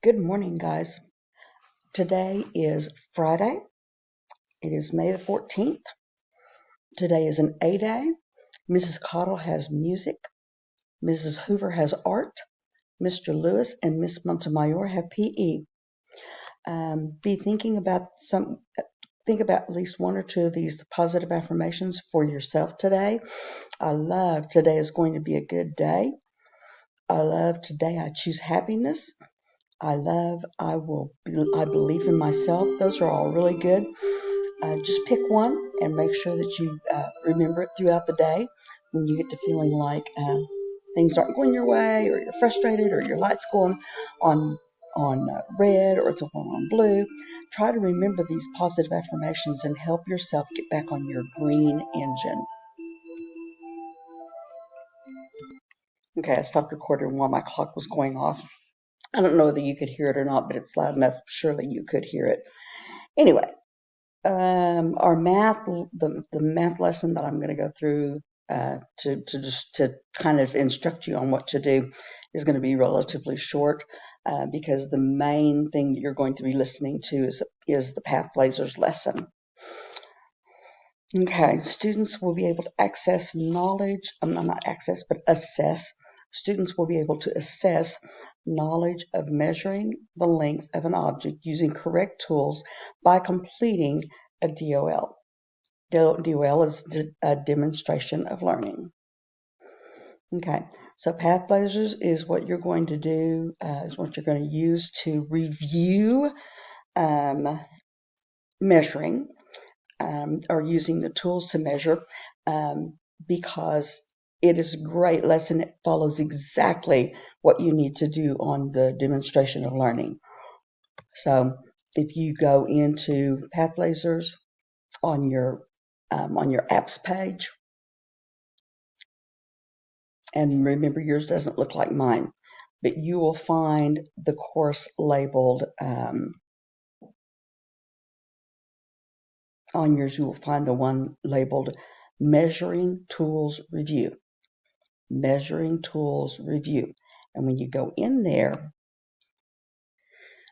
Good morning, guys. Today is Friday. It is May the 14th. Today is an A day. Mrs. Cottle has music. Mrs. Hoover has art. Mr. Lewis and Miss Montemayor have PE. Be thinking about think about at least one or two of these positive affirmations for yourself today. I love today is going to be a good day. I love today I choose happiness. I believe in myself. Those are all really good. Just pick one and make sure that you remember it throughout the day. When you get to feeling like things aren't going your way, or you're frustrated, or your light's going on red, or it's going on blue, try to remember these positive affirmations and help yourself get back on your green engine. Okay, I stopped recording while my clock was going off. I don't know whether you could hear it or not, but it's loud enough. Surely you could hear it. Anyway, our the math lesson that I'm going to go through to kind of instruct you on what to do is going to be relatively short because the main thing that you're going to be listening to is the Path Blazers lesson. Okay, students will be able to access knowledge, not access, but assess. Students will be able to assess knowledge of measuring the length of an object using correct tools by completing a DOL. DOL is a demonstration of learning. Okay, so Path Blazers is what you're going to do, is what you're going to use to review measuring or using the tools to measure because it is a great lesson. It follows exactly what you need to do on the demonstration of learning. So if you go into Path Blazers on your apps page, and remember yours doesn't look like mine, but you will find the course labeled on yours. You will find the one labeled Measuring Tools Review. Measuring Tools Review. And when you go in there,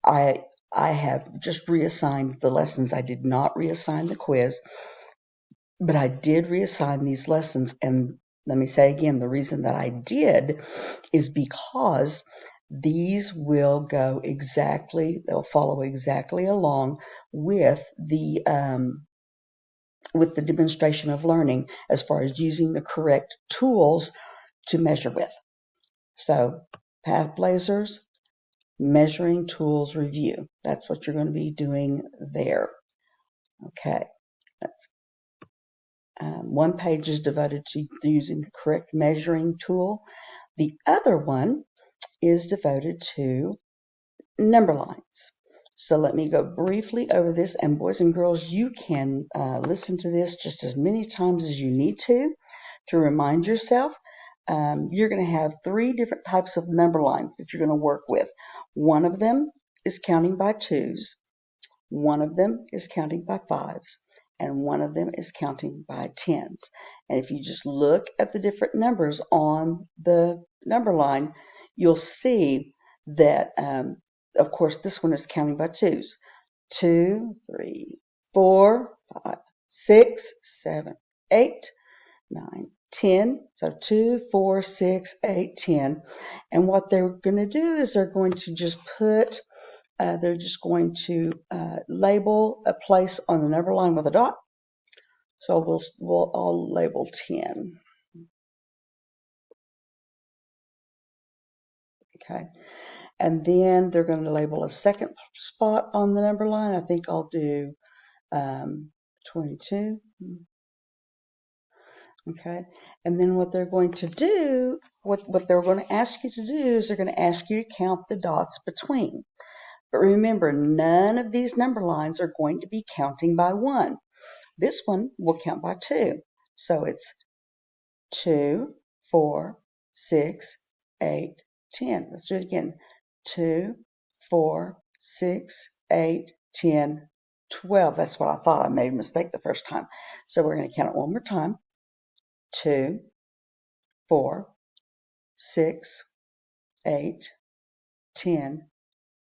I have just reassigned the lessons. I did not reassign the quiz, but I did reassign these lessons. And let me say again, the reason that I did is because these will go exactly, they'll follow exactly along with the demonstration of learning as far as using the correct tools to measure with. So Path Blazers, Measuring Tools Review. That's what you're going to be doing there. Okay, that's one page is devoted to using the correct measuring tool. The other one is devoted to number lines. So let me go briefly over this, and boys and girls, you can listen to this just as many times as you need to remind yourself. You're going to have three different types of number lines that you're going to work with. One of them is counting by twos, one of them is counting by fives, and one of them is counting by tens. And if you just look at the different numbers on the number line, you'll see that, of course, this one is counting by twos. 2, 3, 4, 5, 6, 7, 8, 9, 10. So 2, 4, 6, 8, 10. And what they're going to do is they're going to just label a place on the number line with a dot. So we'll all label 10. Okay. And then they're going to label a second spot on the number line. I think I'll do 22. Okay. And then what they're going to do, what they're going to ask you to do is they're going to ask you to count the dots between. But remember, none of these number lines are going to be counting by 1. This one will count by 2. So it's 2, 4, 6, 8, 10. Let's do it again. 2, 4, 6, 8, 10, 12. That's what I thought. I made a mistake the first time. So we're going to count it one more time. 2, 4, 6, 8, 10,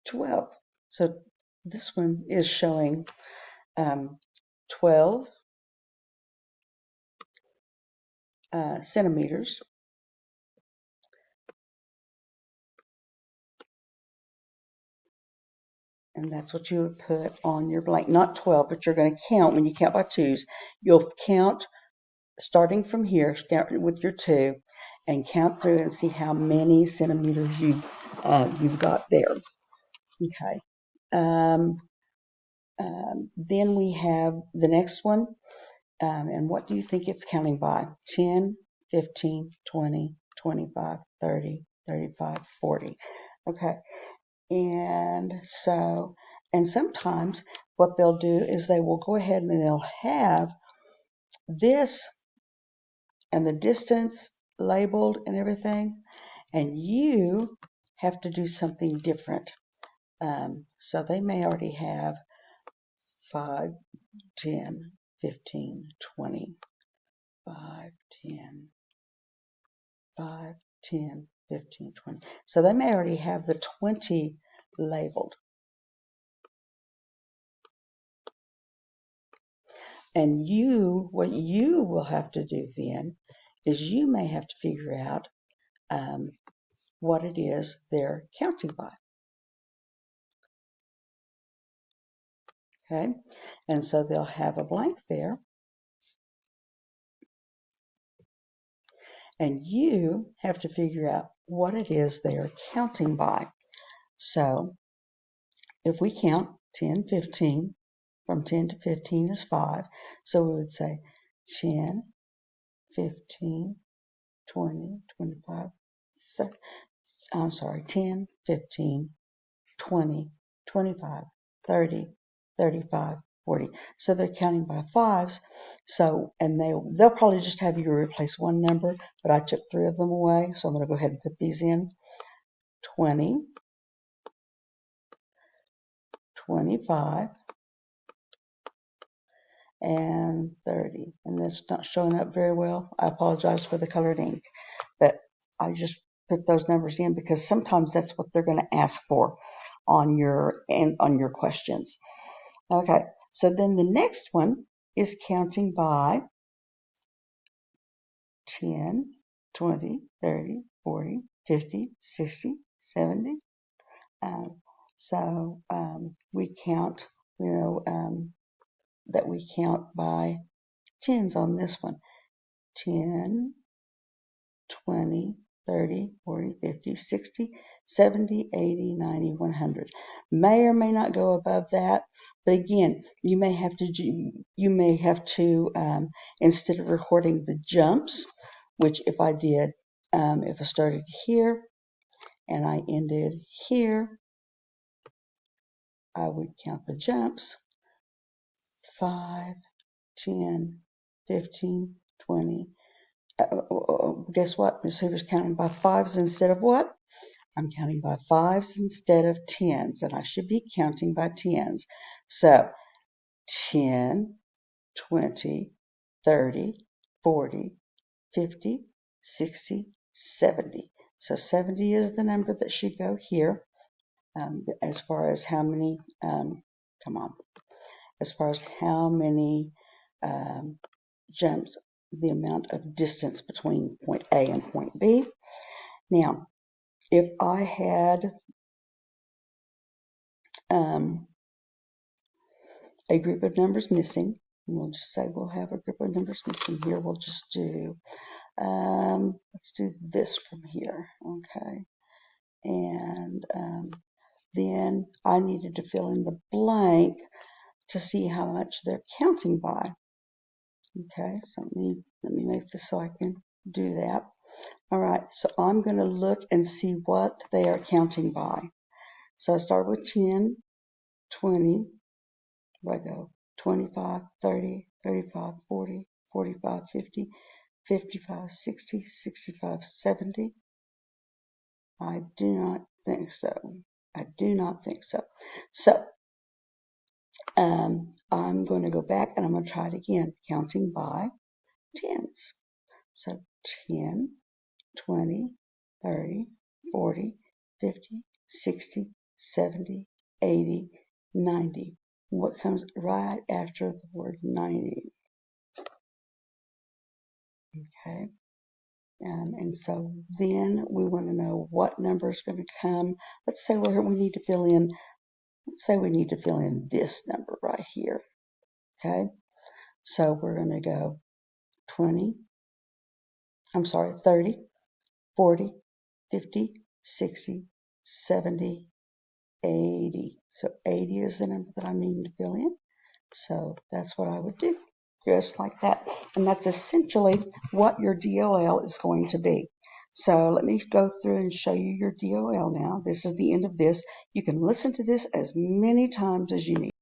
12. So this one is showing 12 centimeters. And that's what you would put on your blank. Not 12, but you're going to count. When you count by twos, you'll count starting from here, start with your 2, and count through and see how many centimeters you've got there. Okay. Then we have the next one. And what do you think it's counting by? 10, 15, 20, 25, 30, 35, 40. Okay. And so, and sometimes what they'll do is they will go ahead and they'll have this and the distance labeled and everything, and you have to do something different. So they may already have 5, 10, 15, 20, 5, 10, 5, 10, 15, 20. So they may already have the 20 labeled. And what you will have to do then is you may have to figure out what it is they're counting by. Okay, and so they'll have a blank there, and you have to figure out what it is they're counting by. So if we count 10, 15, from 10 to 15 is 5, so we would say 10, 15, 20, 25, 30, I'm sorry, 10, 15, 20, 25, 30, 35, 40. So they're counting by fives. So, and they'll probably just have you replace one number, but I took 3 of them away. So I'm going to go ahead and put these in. 20, 25, and 30. And that's not showing up very well. I apologize for the colored ink, but I just put those numbers in because sometimes that's what they're going to ask for on your questions. Okay, so then the next one is counting by 10, 20, 30, 40, 50, 60, 70. So we count, that we count by tens on this one. 10, 20, 30, 40, 50, 60, 70, 80, 90, 100. May or may not go above that, but again, you may have to instead of recording the jumps, which if I did, if I started here and I ended here, I would count the jumps: 5, 10, 15, 20. Guess what? Miss Hoover's counting by fives instead of what? I'm counting by fives instead of tens, and I should be counting by tens. So 10, 20, 30, 40, 50, 60, 70. So 70 is the number that should go here. As far as how many, as far as how many jumps, the amount of distance between point A and point B. Now, if I had a group of numbers missing, and we'll just say we'll have a group of numbers missing here, we'll just do, let's do this from here, okay? And then I needed to fill in the blank to see how much they're counting by. Okay, so let me make this so I can do that. All right, so I'm going to look and see what they are counting by. So I start with 10, 20, where I go 25, 30, 35, 40, 45, 50, 55, 60, 65, 70. I do not think so. I do not think so. So I'm going to go back and I'm going to try it again, counting by tens. So 10, 20, 30, 40, 50, 60, 70, 80, 90. What comes right after the word 90? Okay. And so then we want to know what number is going to come. Let's say we need to fill in, this number right here. Okay. So we're going to go 30, 40, 50, 60, 70, 80. So 80 is the number that I'm needing to fill in. So that's what I would do, just like that. And that's essentially what your DOL is going to be. So let me go through and show you your DOL now. This is the end of this. You can listen to this as many times as you need.